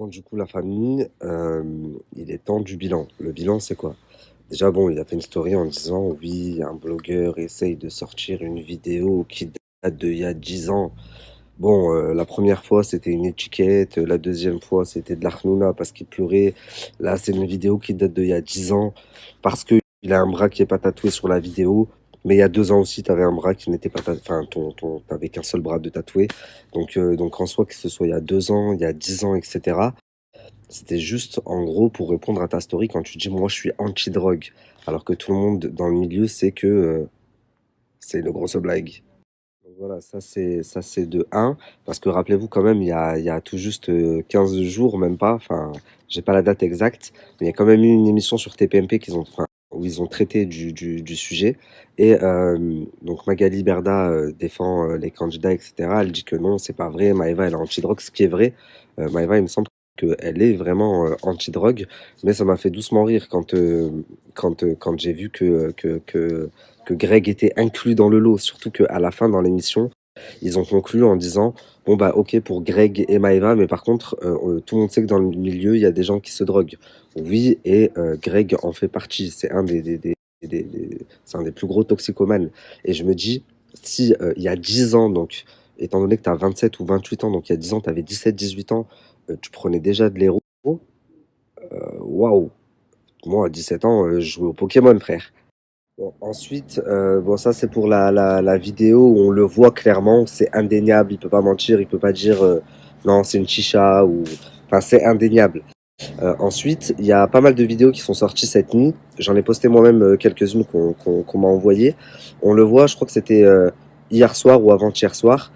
Bon, du coup, la famille, il est temps du bilan. Le bilan, c'est quoi? Déjà, bon, il a fait une story en disant, oui, un blogueur essaye de sortir une vidéo qui date d'il y a 10 ans. Bon, la première fois, c'était une étiquette. La deuxième fois, c'était de l'Arnouna parce qu'il pleurait. Là, c'est une vidéo qui date d'il y a 10 ans parce que il a un bras qui est pas tatoué sur la vidéo. Mais il y a 2 ans aussi, tu avais un bras qui n'était pas tatoué. Enfin, t'avais qu'un seul bras de tatoué. Donc en soi, que ce soit il y a 2 ans, il y a 10 ans, etc. C'était juste, en gros, pour répondre à ta story quand tu dis, moi, je suis anti-drogue. Alors que tout le monde dans le milieu sait que c'est une grosse blague. Donc voilà, ça c'est de un. Parce que rappelez-vous quand même, il y a tout juste 15 jours, même pas, enfin, j'ai pas la date exacte, mais il y a quand même eu une émission sur TPMP enfin, où ils ont traité du sujet. Et donc Magali Berda défend les candidats, etc. Elle dit que non, c'est pas vrai, Maëva elle est anti-drogue, ce qui est vrai. Maëva, il me semble qu'elle est vraiment anti-drogue, mais ça m'a fait doucement rire quand j'ai vu que Greg était inclus dans le lot, surtout qu'à la fin dans l'émission, ils ont conclu en disant bon bah ok pour Greg et Maëva, mais par contre tout le monde sait que dans le milieu il y a des gens qui se droguent. Oui, et Greg en fait partie. C'est un c'est un des plus gros toxicomanes. Et je me dis si il y a 10 ans, donc étant donné que tu as 27 ou 28 ans, donc il y a 10 ans tu avais 17-18 ans, tu prenais déjà de l'héros. Waouh, moi à 17 ans je jouais au Pokémon, frère. Bon, ensuite, bon, ça c'est pour la vidéo où on le voit clairement, c'est indéniable, il peut pas mentir, il peut pas dire non, c'est une chicha ou. Enfin, c'est indéniable. Ensuite, il y a pas mal de vidéos qui sont sorties cette nuit. J'en ai posté moi-même quelques-unes qu'on m'a envoyées. On le voit, je crois que c'était hier soir ou avant-hier soir,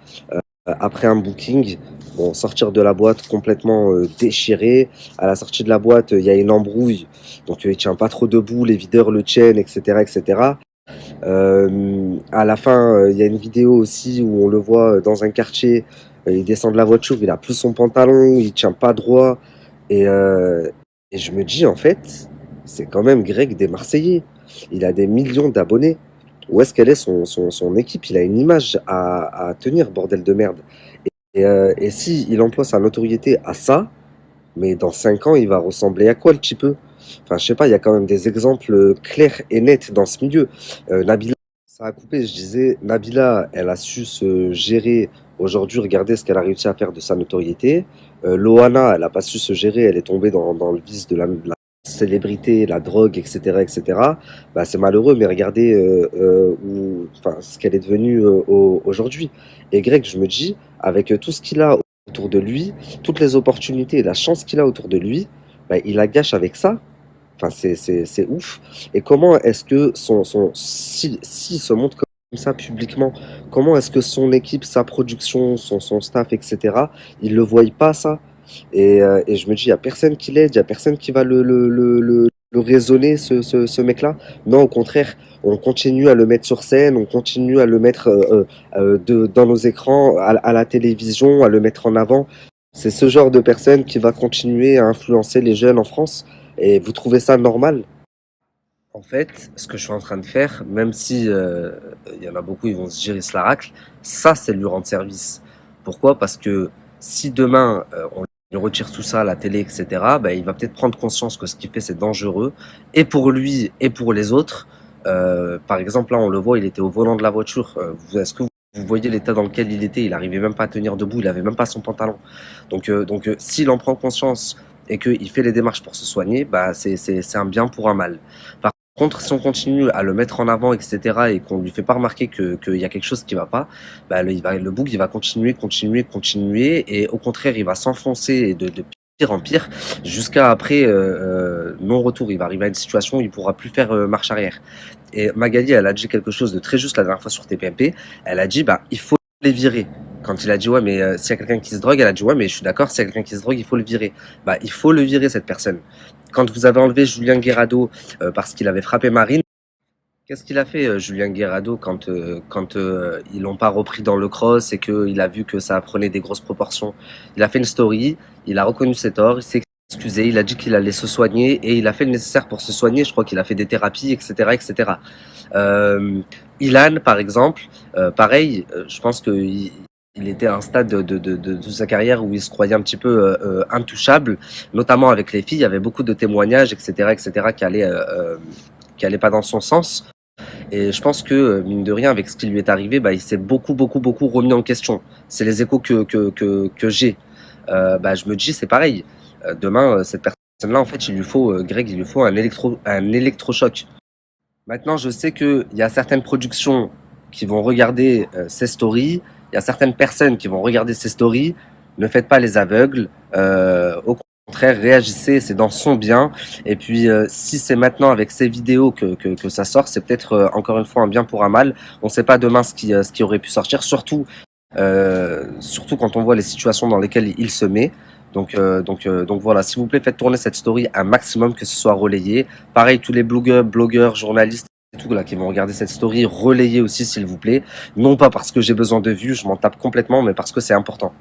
après un booking. Bon, sortir de la boîte complètement déchiré. À la sortie de la boîte, il y a une embrouille. Donc, il tient pas trop debout, les videurs le tiennent, etc., etc. À la fin, il y a une vidéo aussi où on le voit dans un quartier. Il descend de la voiture, il a plus son pantalon, il tient pas droit. Et, euh, et je me dis, en fait, c'est quand même Greg des Marseillais. Il a des millions d'abonnés. Où est-ce qu'elle est son équipe? Il a une image à tenir, bordel de merde. Et si il emploie sa notoriété à ça, mais dans 5 ans, il va ressembler à quoi le petit peu? Enfin, je sais pas, il y a quand même des exemples clairs et nets dans ce milieu. Nabila, ça a coupé, je disais, Nabila, elle a su se gérer aujourd'hui, regardez ce qu'elle a réussi à faire de sa notoriété. Loana, elle a pas su se gérer, elle est tombée dans le vice de la célébrité, la drogue, etc., etc. Bah, c'est malheureux, mais regardez enfin, ce qu'elle est devenue aujourd'hui. Et Greg, je me dis, avec tout ce qu'il a autour de lui, toutes les opportunités et la chance qu'il a autour de lui, bah, il la gâche avec ça. Enfin, c'est ouf. Et comment est-ce que s'il se montre comme ça publiquement, comment est-ce que son équipe, sa production, son staff, etc., ils le voient pas ça? Et je me dis, il n'y a personne qui l'aide, il n'y a personne qui va le raisonner, ce mec-là. Non, au contraire, on continue à le mettre sur scène, on continue à le mettre dans nos écrans, à la télévision, à le mettre en avant. C'est ce genre de personne qui va continuer à influencer les jeunes en France. Et vous trouvez ça normal? En fait, ce que je suis en train de faire, même si il y en a beaucoup, ils vont se dire il se la racle, ça, c'est lui rendre service. Pourquoi? Parce que si demain on lui retire tout ça à la télé, etc., ben, il va peut-être prendre conscience que ce qu'il fait, c'est dangereux, et pour lui et pour les autres. Par exemple, là, on le voit, il était au volant de la voiture. Est-ce que vous voyez l'état dans lequel il était? Il arrivait même pas à tenir debout, il avait même pas son pantalon. Donc, s'il en prend conscience et qu'il fait les démarches pour se soigner, bah, c'est un bien pour un mal. Par contre, si on continue à le mettre en avant, etc., et qu'on lui fait pas remarquer qu'il y a quelque chose qui va pas, bah, le bug, il va continuer, continuer, continuer, et au contraire, il va s'enfoncer de pire en pire, jusqu'à après non-retour. Il va arriver à une situation où il pourra plus faire marche arrière. Et Magali, elle a dit quelque chose de très juste la dernière fois sur TPMP. Elle a dit, bah, il faut les virer. Quand il a dit, ouais, mais s'il y a quelqu'un qui se drogue, elle a dit, ouais, mais je suis d'accord, s'il y a quelqu'un qui se drogue, il faut le virer. Bah, il faut le virer, cette personne. Quand vous avez enlevé Julien Guerrado parce qu'il avait frappé Marine, qu'est-ce qu'il a fait, Julien Guerrado, quand ils l'ont pas repris dans le cross et qu'il a vu que ça prenait des grosses proportions? Il a fait une story, il a reconnu ses torts, il s'est excusé, il a dit qu'il allait se soigner et il a fait le nécessaire pour se soigner. Je crois qu'il a fait des thérapies, etc., etc. Euh, Ilan, par exemple, pareil, je pense qu'il Il était à un stade de sa carrière où il se croyait un petit peu intouchable, notamment avec les filles. Il y avait beaucoup de témoignages, etc., qui allaient pas dans son sens. Et je pense que, mine de rien, avec ce qui lui est arrivé, bah, il s'est beaucoup remis en question. C'est les échos que j'ai. Bah, je me dis, c'est pareil. Demain, cette personne-là, en fait, il lui faut, Greg, il lui faut un électrochoc. Maintenant, je sais qu'il y a certaines productions qui vont regarder ces stories, il y a certaines personnes qui vont regarder ces stories. Ne faites pas les aveugles. Au contraire, réagissez, c'est dans son bien. Et puis, si c'est maintenant avec ces vidéos que ça sort, c'est peut-être encore une fois un bien pour un mal. On ne sait pas demain ce qui aurait pu sortir, surtout quand on voit les situations dans lesquelles il se met. Donc voilà, s'il vous plaît, faites tourner cette story un maximum, que ce soit relayé. Pareil, tous les blogueurs, journalistes et tout là qui vont regarder cette story, relayez aussi s'il vous plaît. Non pas parce que j'ai besoin de vues, je m'en tape complètement, mais parce que c'est important.